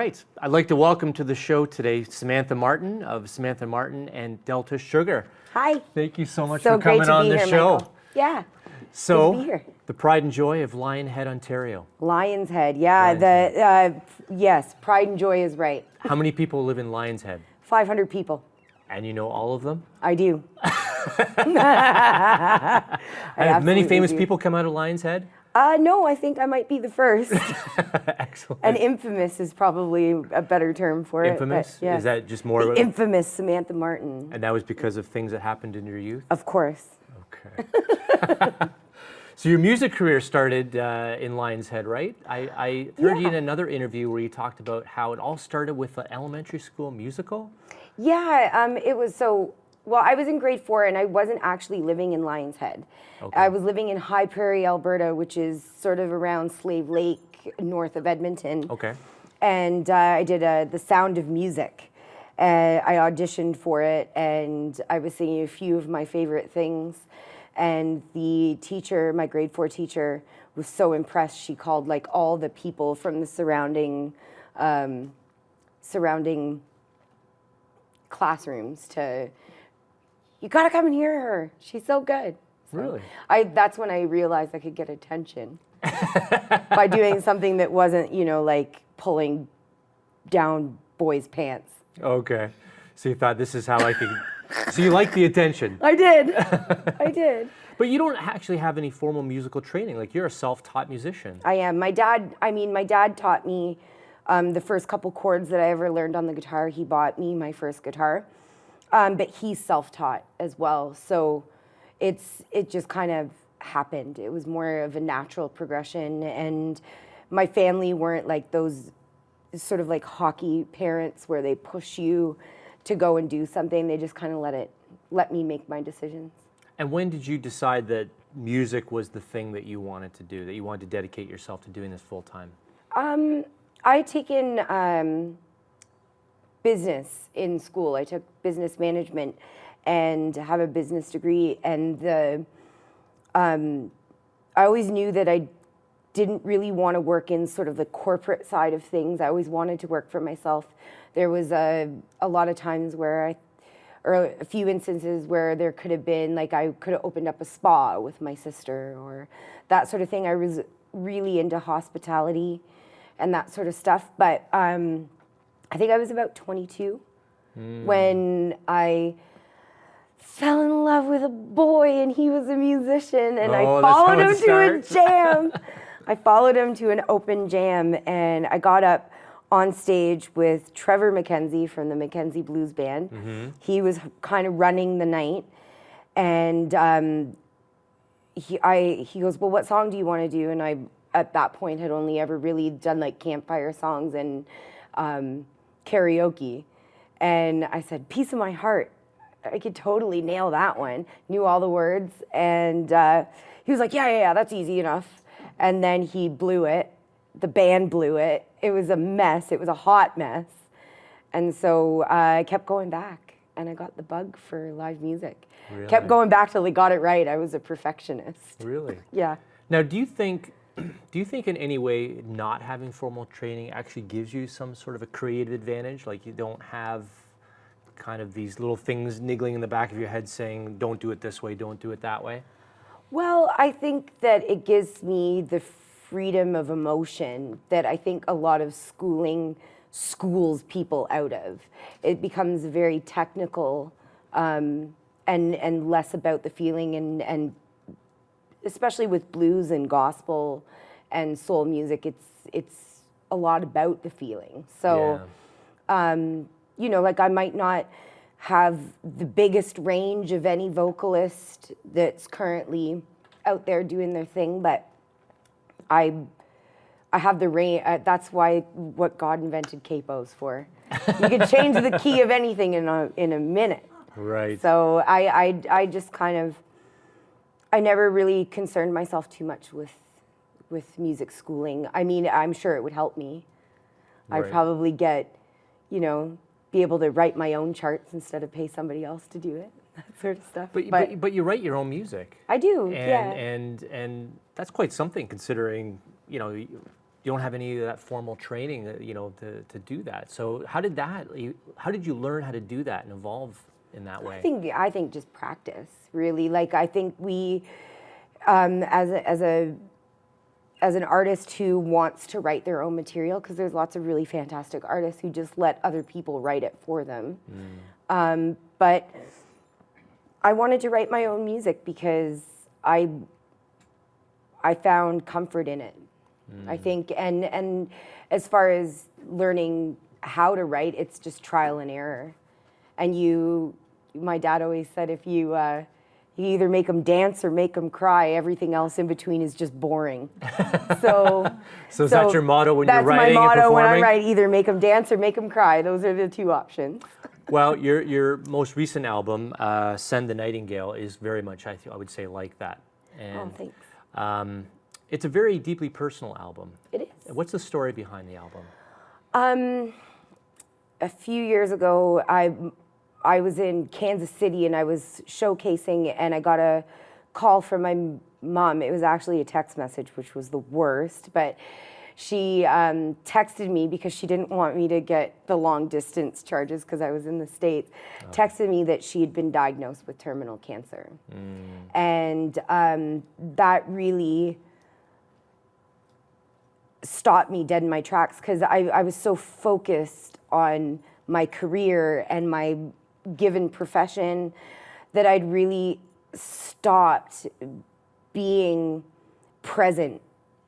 right. I'd like to welcome to the show today Samantha Martin of Samantha Martin and Delta Sugar. Hi. Thank you so much So for coming on the show. Michael. Yeah. So, good to be here. The pride and joy of Lion Head, Ontario. Lion's Head, yeah. Lion's Head. Yes, pride and joy is right. How many people live in Lion's Head? 500 people. And you know all of them? I do. Have many famous people come out of Lion's Head? No, I think I might be the first. Excellent. And infamous is probably a better term for Infamous? it. Yeah. Is that just more? The infamous Samantha Martin. And that was because of things that happened in your youth? Of course. Okay. So your music career started in Lion's Head, right? I heard you in another interview where you talked about how it all started with an elementary school musical. Yeah, it was so. Well, I was in grade 4 and I wasn't actually living in Lion's Head. Okay. I was living in High Prairie, Alberta, which is sort of around Slave Lake, north of Edmonton. Okay. And I did The Sound of Music. I auditioned for it and I was singing a few of my favorite things. And the teacher, my grade 4 teacher, was so impressed. She called like all the people from the surrounding classrooms to, you gotta come and hear her. She's so good. So Really? That's when I realized I could get attention by doing something that wasn't, like pulling down boys' pants. Okay. So you thought this is how I could. So you like the attention. I did. I did. But you don't actually have any formal musical training. Like you're a self-taught musician. I am. My dad taught me the first couple chords that I ever learned on the guitar. He bought me my first guitar. But he's self-taught as well. So it just kind of happened. It was more of a natural progression. And my family weren't like those sort of like hockey parents where they push you to go and do something. They just kind of let me make my decisions. And when did you decide that music was the thing that you wanted to do, that you wanted to dedicate yourself to doing this full time? I taken business in school. I took business management and have a business degree. And I always knew that I didn't really want to work in sort of the corporate side of things. I always wanted to work for myself. There was a lot of times where or a few instances where there could have been, like I could have opened up a spa with my sister or that sort of thing. I was really into hospitality and that sort of stuff. But I think I was about 22 when I fell in love with a boy and he was a musician and I followed him to a jam. I followed him to an open jam and I got up on stage with Trevor Mackenzie from the Mackenzie Blues Band. Mm-hmm. He was kind of running the night and he goes, well, what song do you want to do? And I, at that point, had only ever really done like campfire songs and karaoke. And I said, Piece of My Heart. I could totally nail that one. Knew all the words. And he was like, yeah, that's easy enough. And then he blew it. The band blew it. It was a mess. It was a hot mess. And so I kept going back and I got the bug for live music. Really? Kept going back till I got it right. I was a perfectionist. Really? Yeah. Now, do you think in any way not having formal training actually gives you some sort of a creative advantage? Like you don't have kind of these little things niggling in the back of your head saying, don't do it this way, don't do it that way? Well, I think that it gives me the freedom of emotion that I think a lot of schooling schools people out of. It becomes very technical and less about the feeling and especially with blues and gospel and soul music, it's a lot about the feeling. So, like I might not have the biggest range of any vocalist that's currently out there doing their thing, but I have the range. That's what God invented capos for. You can change the key of anything in a minute. Right. So I just kind of, I never really concerned myself too much with music schooling. I mean, I'm sure it would help me. Right. I'd probably get, be able to write my own charts instead of pay somebody else to do it. That sort of stuff. But you write your own music. I do, and that's quite something considering, you don't have any of that formal training that, to do that. So how did you learn how to do that and evolve in that way? I think just practice, really. Like, I think we, as an artist who wants to write their own material, because there's lots of really fantastic artists who just let other people write it for them. But I wanted to write my own music because I found comfort in it. I think, and as far as learning how to write, it's just trial and error. And my dad always said, if you either make them dance or make them cry, everything else in between is just boring. So is that your motto when you're writing and performing? That's my motto when I write, either make them dance or make them cry. Those are the two options. Well, your most recent album, Send the Nightingale, is very much, I would say, like that. And, thanks. It's a very deeply personal album. It is. What's the story behind the album? A few years ago, I was in Kansas City and I was showcasing, and I got a call from my mom. It was actually a text message, which was the worst, but she texted me because she didn't want me to get the long distance charges because I was in the States. Texted me that she had been diagnosed with terminal cancer. And that really stopped me dead in my tracks, because I was so focused on my career and my given profession that I'd really stopped being present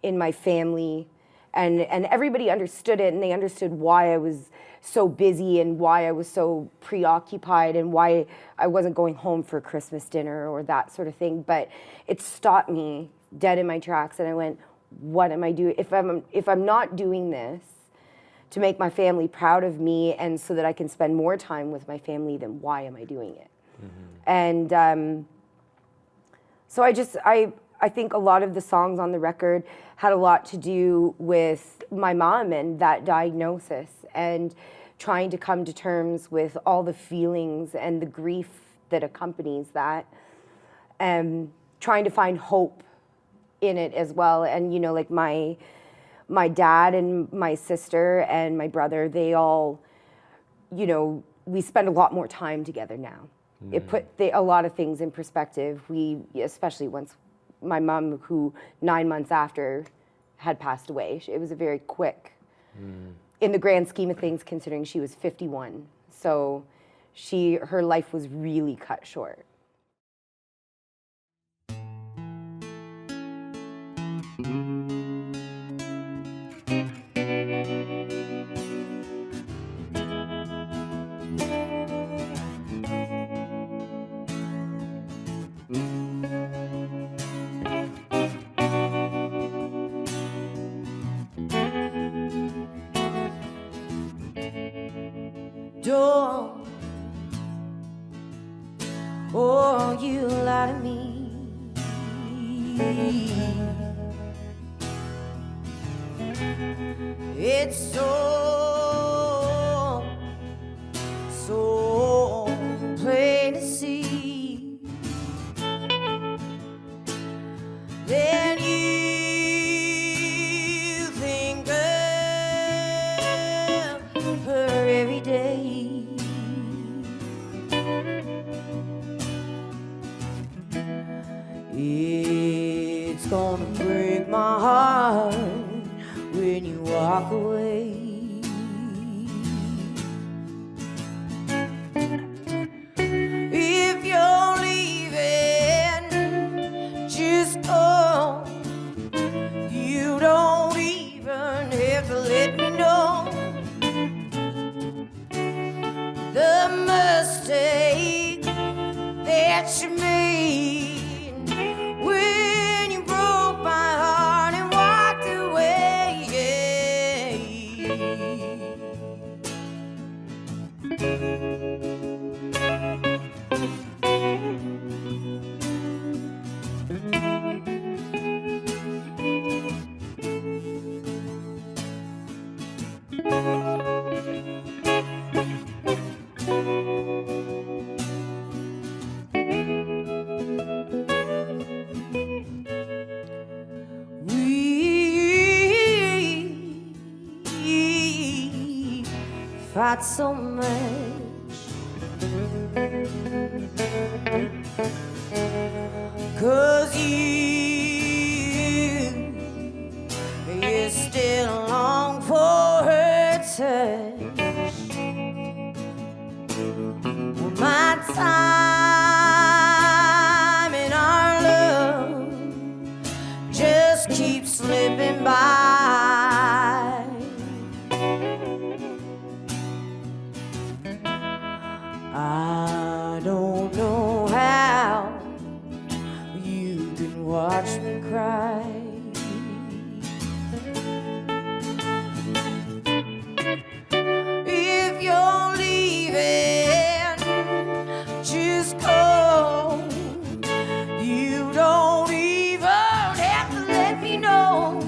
in my family, and everybody understood it, and they understood why I was so busy and why I was so preoccupied and why I wasn't going home for Christmas dinner or that sort of thing. But it stopped me dead in my tracks, and I went, what am I doing? If I'm not doing this to make my family proud of me and so that I can spend more time with my family, then why am I doing it? And so I think a lot of the songs on the record had a lot to do with my mom and that diagnosis, and trying to come to terms with all the feelings and the grief that accompanies that, and trying to find hope in it as well. And like my dad and my sister and my brother, they all, we spend a lot more time together now. It put a lot of things in perspective. Especially once my mom, who 9 months after had passed away, it was a very quick, in the grand scheme of things, considering she was 51. So her life was really cut short. Don't, oh, you lie to me. It's so plain to see. Then you think of her every day. It's gonna break my heart when you walk away. If you're leaving, just go. You don't even have to let me know the mistake that you made when you broke my heart and walked away. We got so much. 'Cause you still long for her touch. Well, my time and our love just keeps slipping by. I don't know how you can watch me cry. If you're leaving, just go. You don't even have to let me know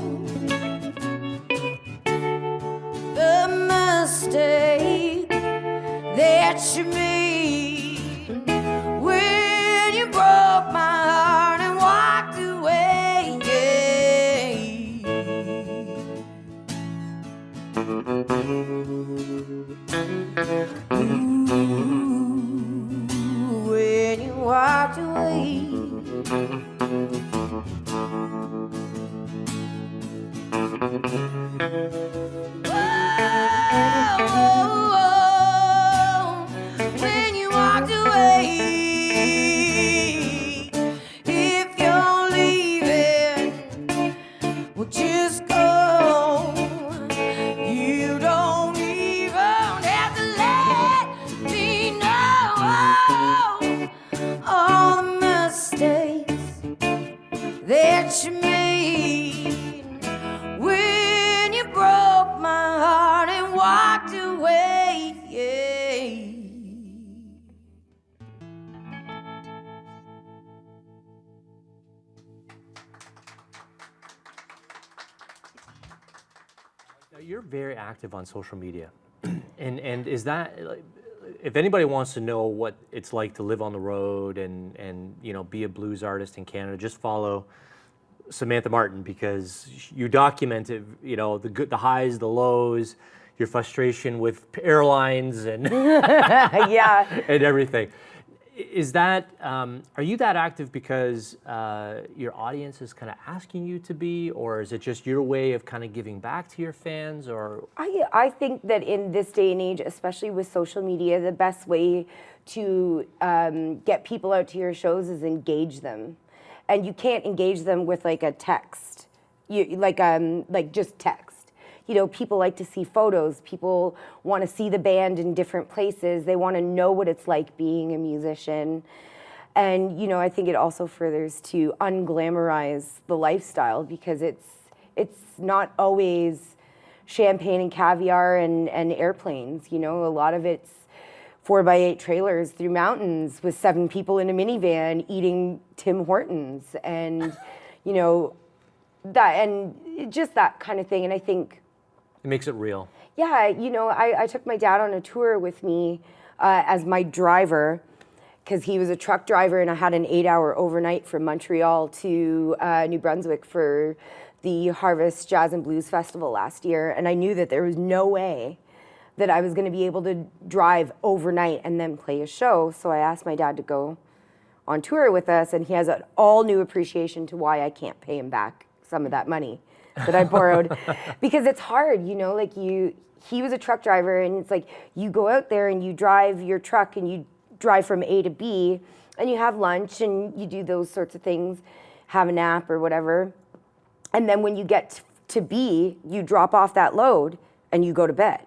the mistake that you made when you broke my heart and walked away. Ooh, when you walked away. When you walked away. If you're leaving, well, just go. You don't even have to let me know all the mistakes that you made when you broke my heart and walked away. Now, you're very active on social media, and is that like, if anybody wants to know what it's like to live on the road and you know be a blues artist in Canada, just follow Samantha Martin, because you documented, you know, the good, the highs, the lows, your frustration with airlines and Yeah. and everything. Is that are you that active because your audience is kind of asking you to be, or is it just your way of kind of giving back to your fans? Or I think that in this day and age, especially with social media, the best way to get people out to your shows is engage them, and you can't engage them with like a text, like just text. You know, people like to see photos. People want to see the band in different places. They want to know what it's like being a musician. And, you know, I think it also furthers to unglamorize the lifestyle, because it's not always champagne and caviar and airplanes. You know, a lot of it's 4x8 trailers through mountains with 7 people in a minivan eating Tim Hortons and, you know, that, and just that kind of thing. And I think it makes it real. yeah, you know, I took my dad on a tour with me as my driver, because he was a truck driver, and I had an 8-hour overnight from Montreal to New Brunswick for the Harvest Jazz and Blues Festival last year. And I knew that there was no way that I was going to be able to drive overnight and then play a show. So I asked my dad to go on tour with us, and he has an all new appreciation to why I can't pay him back some of that money that I borrowed, because it's hard, you know, like he was a truck driver, and it's like you go out there and you drive your truck and you drive from A to B and you have lunch and you do those sorts of things, have a nap or whatever. And then when you get to B, you drop off that load and you go to bed,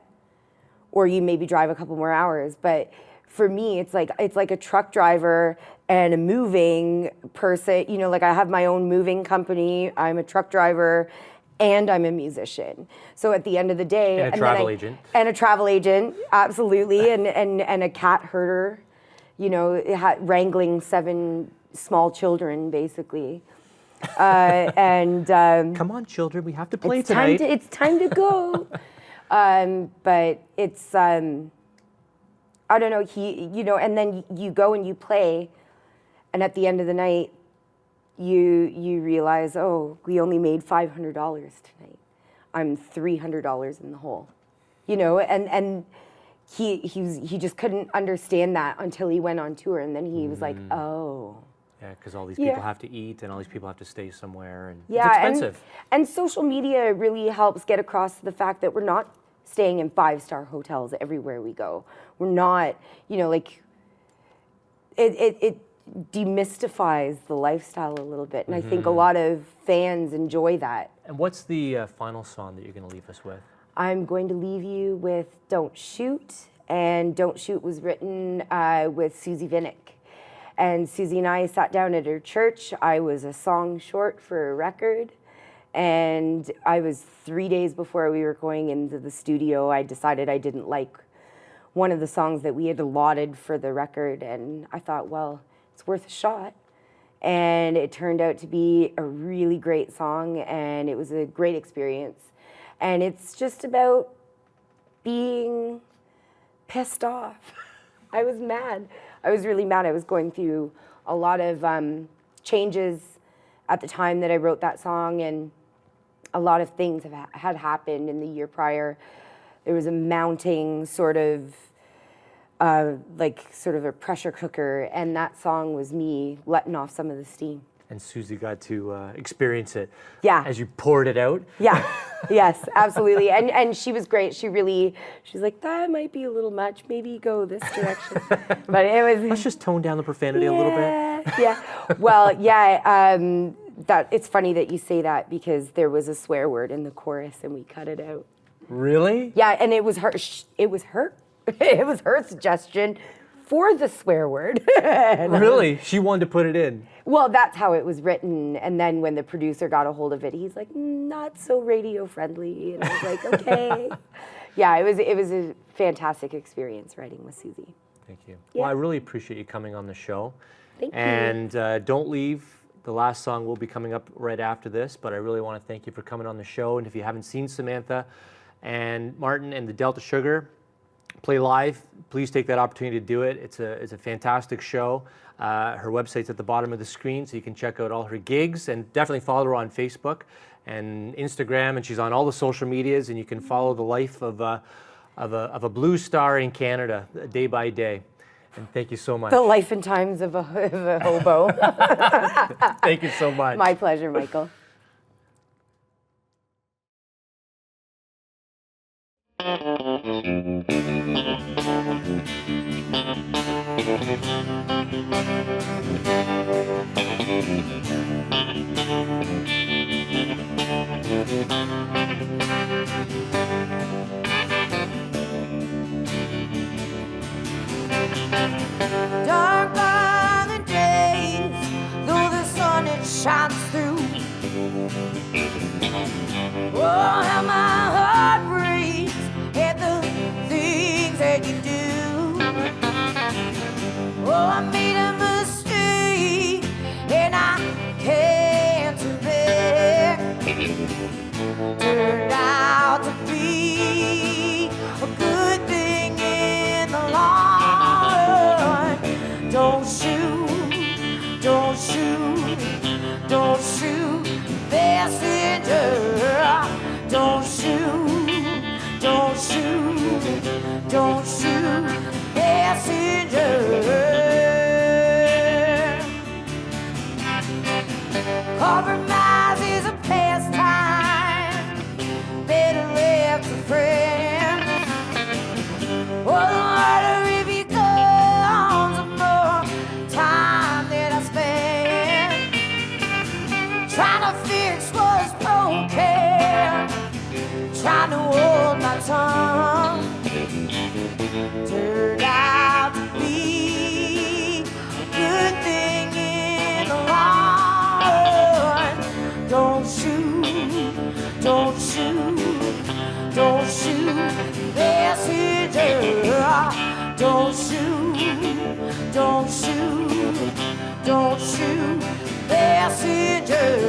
or you maybe drive a couple more hours. But for me, it's like a truck driver and a moving person, you know, like I have my own moving company, I'm a truck driver, and I'm a musician. So at the end of the day, And a travel agent. And a travel agent, absolutely, and a cat herder, you know, wrangling 7 small children, basically. Come on, children, we have to play tonight. It's time to go. But it's, I don't know, you know, and then you go and you play, and at the end of the night, you realize, oh, we only made $500 tonight. I'm $300 in the hole, you know, and he just couldn't understand that until he went on tour, and then he was like, oh. Yeah, because all these people have to eat, and all these people have to stay somewhere, and Yeah, it's expensive. And social media really helps get across the fact that we're not staying in 5-star hotels everywhere we go. We're not, like, it demystifies the lifestyle a little bit, and I think a lot of fans enjoy that. And what's the final song that you're going to leave us with? I'm going to leave you with Don't Shoot, and Don't Shoot was written with Susie Vinnick. And Susie and I sat down at her church. I was a song short for a record, and I was 3 days before we were going into the studio. I decided I didn't like one of the songs that we had allotted for the record, and I thought, well, it's worth a shot. And it turned out to be a really great song, and it was a great experience. And it's just about being pissed off. I was mad. I was really mad. I was going through a lot of changes at the time that I wrote that song, and a lot of things had happened in the year prior. There was a mounting sort of a pressure cooker, and that song was me letting off some of the steam. And Susie got to experience it as you poured it out. Yeah, yes, absolutely. And she was great. She's like, that might be a little much. Maybe go this direction. But it was. Let's just tone down the profanity a little bit. Yeah. Well, yeah. That it's funny that you say that, because there was a swear word in the chorus and we cut it out. Really? Yeah, and it was her. It was her suggestion for the swear word. Really? She wanted to put it in. Well, that's how it was written, and then when the producer got a hold of it, he's like, not so radio friendly, and I was like, okay. Yeah, it was a fantastic experience writing with Susie. Thank you. Yeah. Well, I really appreciate you coming on the show. Thank you. And don't leave. The last song will be coming up right after this, but I really want to thank you for coming on the show. And if you haven't seen Samantha and Martin and the Delta Sugar play live, please take that opportunity to do it. It's a fantastic show. Her website's at the bottom of the screen, so you can check out all her gigs, and definitely follow her on Facebook and Instagram, and she's on all the social medias, and you can follow the life of a blues star in Canada day by day. And thank you so much. The life and times of a hobo. Thank you so much. My pleasure, Michael. Dark are the days, though the sun it shines through. Oh, how my heart breaks at the things that you do. Oh, I made a mistake and I can't turn back. Turned out to be a good thing in the long run. Don't shoot, don't shoot, don't shoot, messenger. Don't shoot, don't shoot, don't shoot, messenger. Compromise is a pastime, better left to friends. Oh, the harder it becomes, the more time that I spend trying to fix what's broken, trying to hold my tongue. Turned out to be a good thing in the long run. Don't shoot, don't shoot, don't shoot, messenger. Don't shoot, don't shoot, don't shoot, messenger.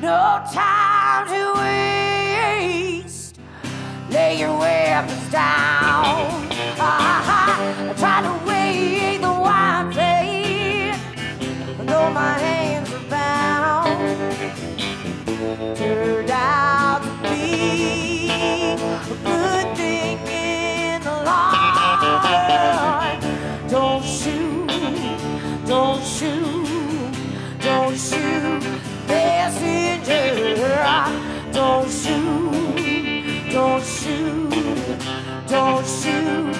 no time to waste. Lay your weapons down. I try to wait the white fate, though my hands are bound. Turned out to be a good thing in the long run. Don't shoot, don't shoot, don't shoot, messenger. Don't shoot, don't shoot, don't shoot,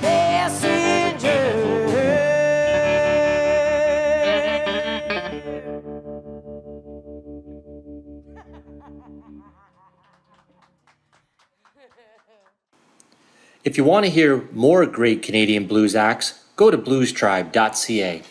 messenger. If you want to hear more great Canadian blues acts, go to bluestribe.ca.